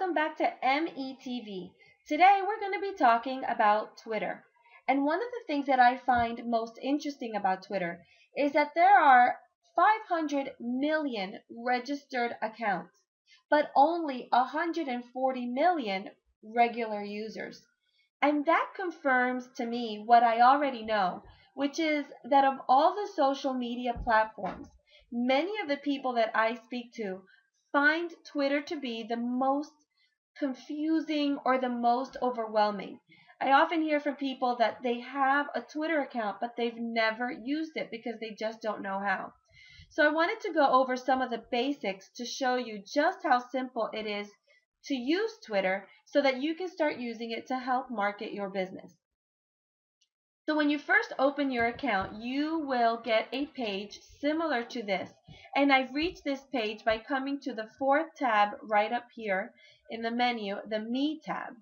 welcome back to METV. Today we're going to be talking about Twitter. And one of the things that I find most interesting about Twitter is that there are 500 million registered accounts, but only 140 million regular users. And that confirms to me what I already know, which is that of all the social media platforms, many of the people that I speak to find Twitter to be the most confusing or the most overwhelming. I often hear from people that they have a Twitter account, but they've never used it because they just don't know how. So I wanted to go over some of the basics to show you just how simple it is to use Twitter so that you can start using it to help market your business. So when you first open your account, you will get a page similar to this. And I've reached this page by coming to the fourth tab right up here in the menu, the Me tab.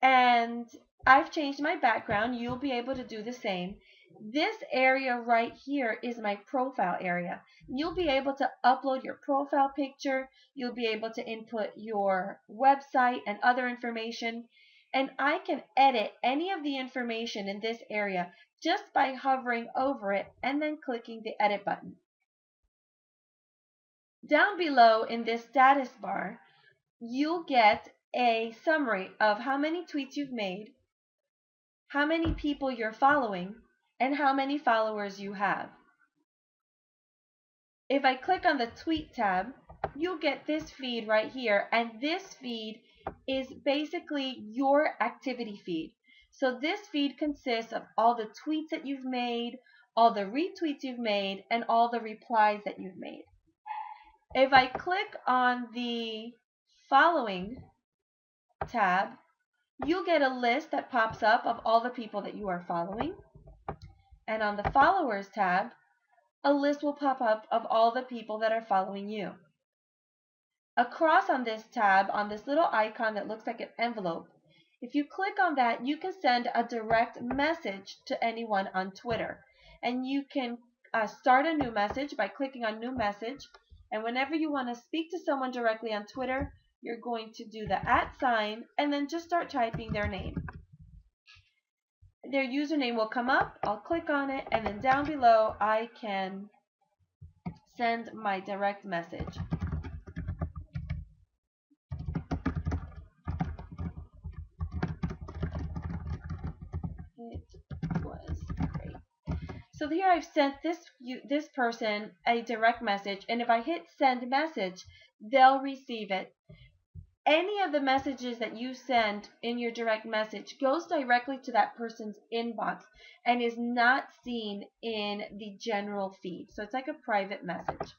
And I've changed my background. You'll be able to do the same. This area right here is my profile area. You'll be able to upload your profile picture. You'll be able to input your website and other information. And I can edit any of the information in this area just by hovering over it and then clicking the edit button. Down below in this status bar, you'll get a summary of how many tweets you've made, how many people you're following, and how many followers you have. If I click on the Tweet tab, you'll get this feed right here, and this feed is basically your activity feed. So this feed consists of all the tweets that you've made, all the retweets you've made, and all the replies that you've made. If I click on the Following tab, you'll get a list that pops up of all the people that you are following. And on the Followers tab, a list will pop up of all the people that are following you. Across on this tab, on this little icon that looks like an envelope, if you click on that, you can send a direct message to anyone on Twitter. And you can start a new message by clicking on New Message. And whenever you want to speak to someone directly on Twitter, you're going to do the @ and then just start typing their name. Their username will come up. I'll click on it, and then down below I can send my direct message. It was great. So here I've sent this person a direct message, and if I hit send message, they'll receive it. Any of the messages that you send in your direct message goes directly to that person's inbox and is not seen in the general feed. So it's like a private message.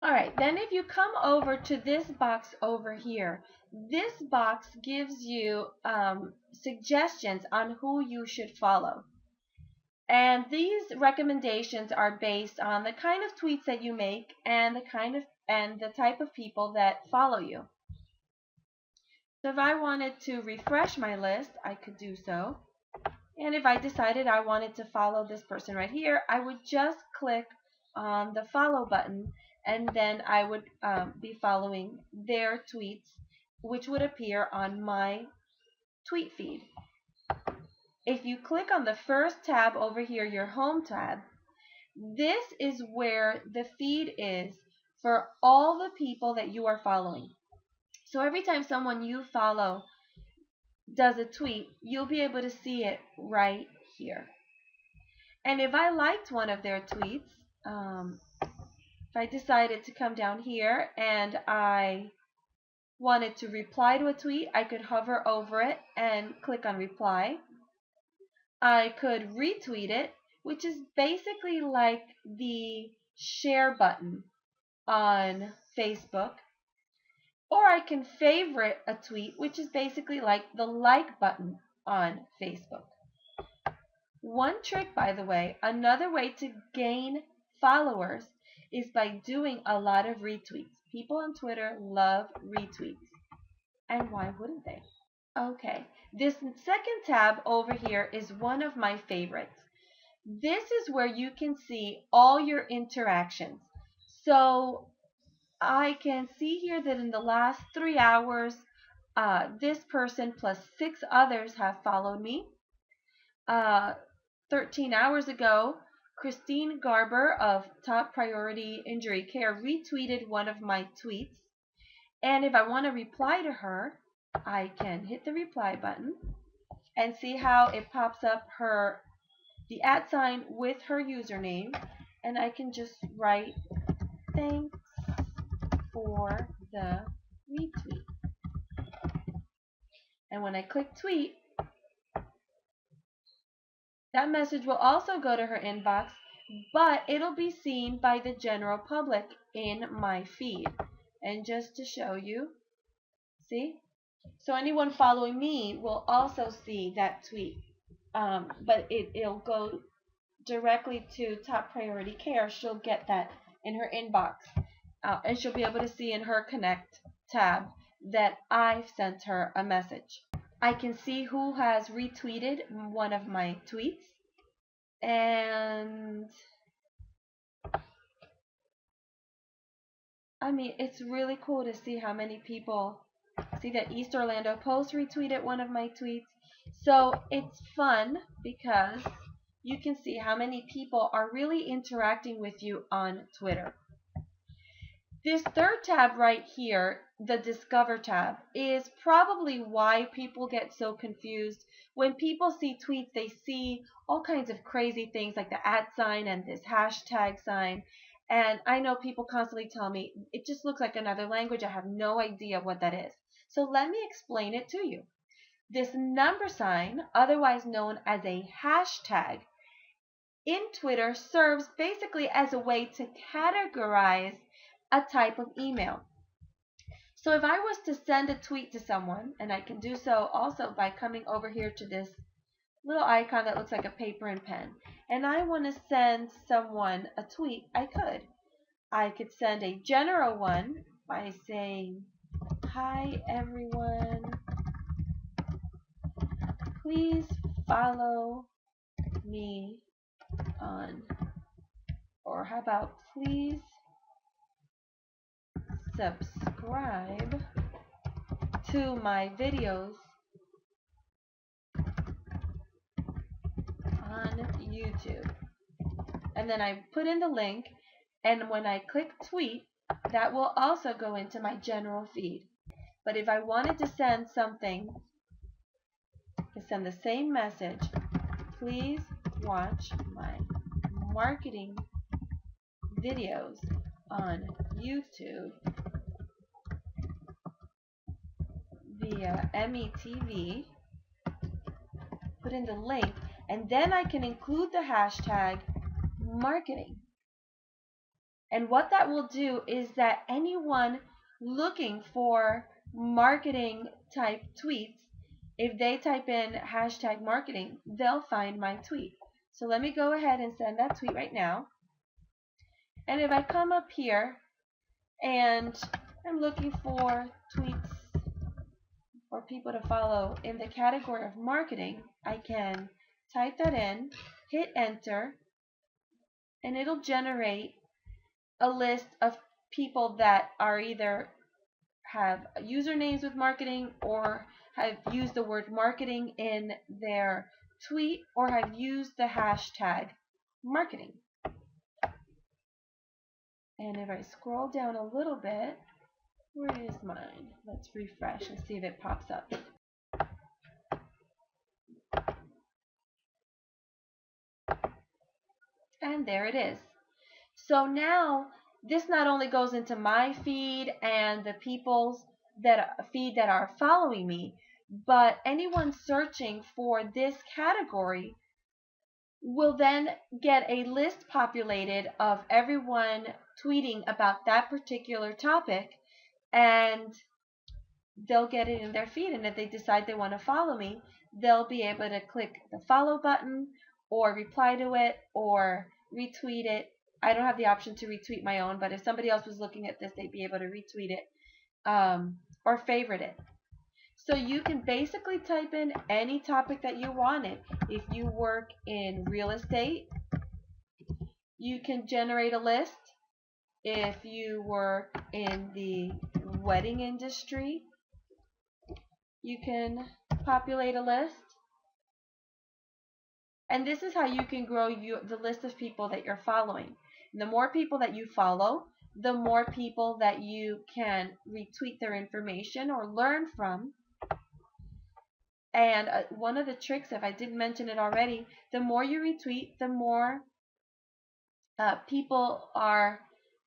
Alright, then if you come over to this box over here, this box gives you suggestions on who you should follow. And these recommendations are based on the kind of tweets that you make and the type of people that follow you. So if I wanted to refresh my list, I could do so. And if I decided I wanted to follow this person right here, I would just click on the follow button, and then I would be following their tweets, which would appear on my tweet feed. If you click on the first tab over here, your home tab, this is where the feed is for all the people that you are following. So every time someone you follow does a tweet, you'll be able to see it right here. And if I liked one of their tweets, if I decided to come down here and I wanted to reply to a tweet, I could hover over it and click on reply. I could retweet it, which is basically like the share button on Facebook. Or I can favorite a tweet, which is basically like the like button on Facebook. One trick, by the way, another way to gain followers is by doing a lot of retweets. People on Twitter love retweets. And why wouldn't they? Okay, this second tab over here is one of my favorites. This is where you can see all your interactions. So I can see here that in the last 3 hours, this person plus 6 others have followed me. 13 hours ago, Christine Garber of Top Priority Injury Care retweeted one of my tweets. And if I want to reply to her, I can hit the reply button and see how it pops up the @ with her username. And I can just write, "Thanks for the retweet." And when I click tweet, that message will also go to her inbox, but it'll be seen by the general public in my feed. And just to show you, see? So anyone following me will also see that tweet, but it'll go directly to Top Priority Care. She'll get that in her inbox, and she'll be able to see in her Connect tab that I've sent her a message. I can see who has retweeted one of my tweets, and I mean, it's really cool to see how many people see that East Orlando Post retweeted one of my tweets. So it's fun because you can see how many people are really interacting with you on Twitter. This third tab right here, the Discover tab, is probably why people get so confused. When people see tweets, they see all kinds of crazy things like the @ and this hashtag sign. And I know people constantly tell me, it just looks like another language. I have no idea what that is. So let me explain it to you. This number sign, otherwise known as a hashtag, in Twitter serves basically as a way to categorize a type of email. So if I was to send a tweet to someone, and I can do so also by coming over here to this little icon that looks like a paper and pen, and I want to send someone a tweet, I could. I could send a general one by saying, "Hi everyone, please follow me on," or how about, "Please subscribe to my videos on YouTube." And then I put in the link, and when I click tweet, that will also go into my general feed. But if I wanted to send something, to send the same message, "Please watch my marketing videos on YouTube via METV," put in the link, and then I can include the hashtag marketing. And what that will do is that anyone looking for marketing type tweets, if they type in hashtag marketing, they'll find my tweet. So let me go ahead and send that tweet right now. And if I come up here and I'm looking for tweets for people to follow in the category of marketing, I can type that in, hit enter, and it'll generate a list of people that are either have usernames with marketing or have used the word marketing in their tweet or have used the hashtag marketing. And if I scroll down a little bit, where is mine? Let's refresh and see if it pops up. And there it is. So now this not only goes into my feed and the people's feed that are following me, but anyone searching for this category will then get a list populated of everyone tweeting about that particular topic, and they'll get it in their feed. And if they decide they want to follow me, they'll be able to click the follow button or reply to it or retweet it. I don't have the option to retweet my own, but if somebody else was looking at this, they'd be able to retweet it or favorite it. So you can basically type in any topic that you wanted. If you work in real estate, you can generate a list If you work in the wedding industry, you can populate a list. And this is how you can grow the list of people that you're following. And the more people that you follow, the more people that you can retweet their information or learn from. And one of the tricks, if I didn't mention it already, the more you retweet, the more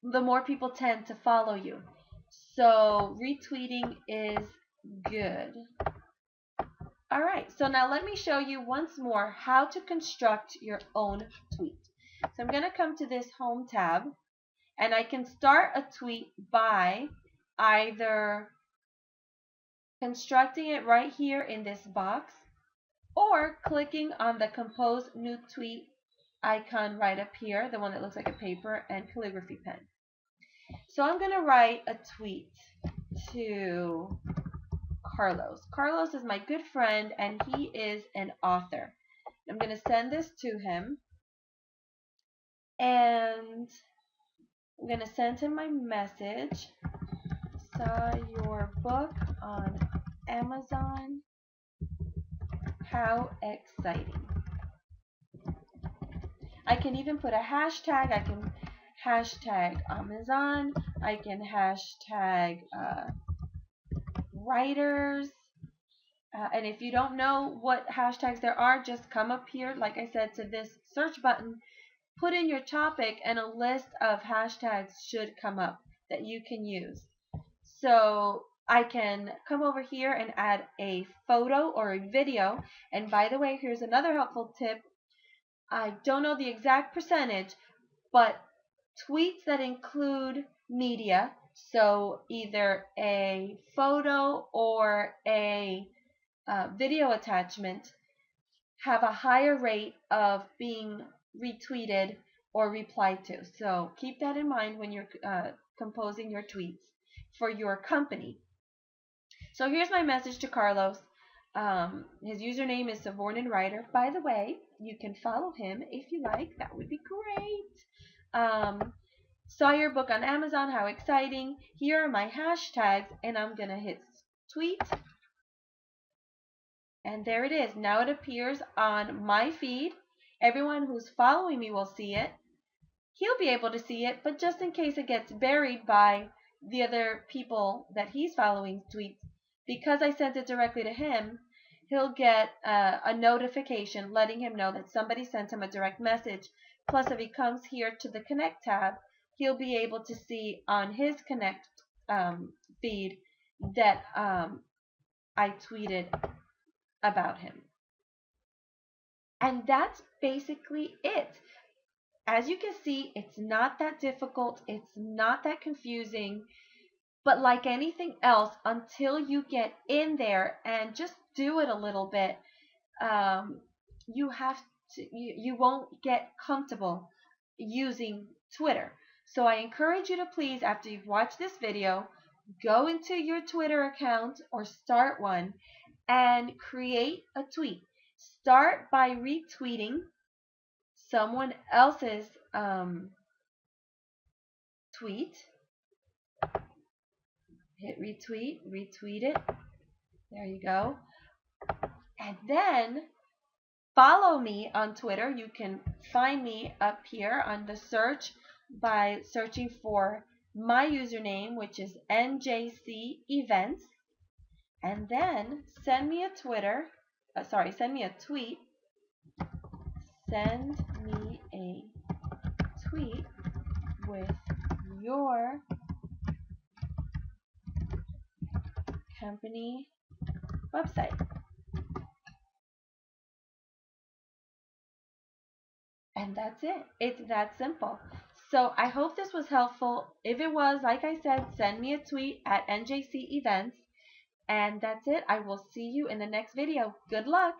the more people tend to follow you. So retweeting is good. Alright, so now let me show you once more how to construct your own tweet. So I'm going to come to this home tab, and I can start a tweet by either constructing it right here in this box or clicking on the compose new tweet icon right up here, the one that looks like a paper and calligraphy pen. So I'm going to write a tweet to Carlos. Carlos is my good friend and he is an author. I'm going to send this to him and I'm going to send him my message. Saw your book on Amazon. How exciting. I can even put a hashtag. I can hashtag Amazon. I can hashtag writers. And if you don't know what hashtags there are, just come up here, like I said, to this search button, put in your topic, and a list of hashtags should come up that you can use. So I can come over here and add a photo or a video. And by the way, here's another helpful tip. I don't know the exact percentage, but tweets that include media, so either a photo or a video attachment, have a higher rate of being retweeted or replied to. So keep that in mind when you're composing your tweets for your company. So here's my message to Carlos. His username is Savornan Writer. By the way, you can follow him if you like. That would be great. Saw your book on Amazon. How exciting. Here are my hashtags, and I'm going to hit tweet. And there it is. Now it appears on my feed. Everyone who's following me will see it. He'll be able to see it, but just in case it gets buried by the other people that he's following tweets, because I sent it directly to him, he'll get a notification letting him know that somebody sent him a direct message. Plus, if he comes here to the Connect tab, he'll be able to see on his Connect feed that I tweeted about him. And that's basically it. As you can see, it's not that difficult, it's not that confusing, but like anything else, until you get in there and just do it a little bit, you won't get comfortable using Twitter. So I encourage you to please, after you've watched this video, go into your Twitter account or start one and create a tweet. Start by retweeting someone else's tweet. Hit retweet, retweet it. There you go. And then follow me on Twitter. You can find me up here on the search by searching for my username, which is NJC Events. And then send me a send me a tweet. Send me a tweet with your company website. And that's it. It's that simple. So I hope this was helpful. If it was, like I said, send me a tweet at NJC Events. And that's it. I will see you in the next video. Good luck.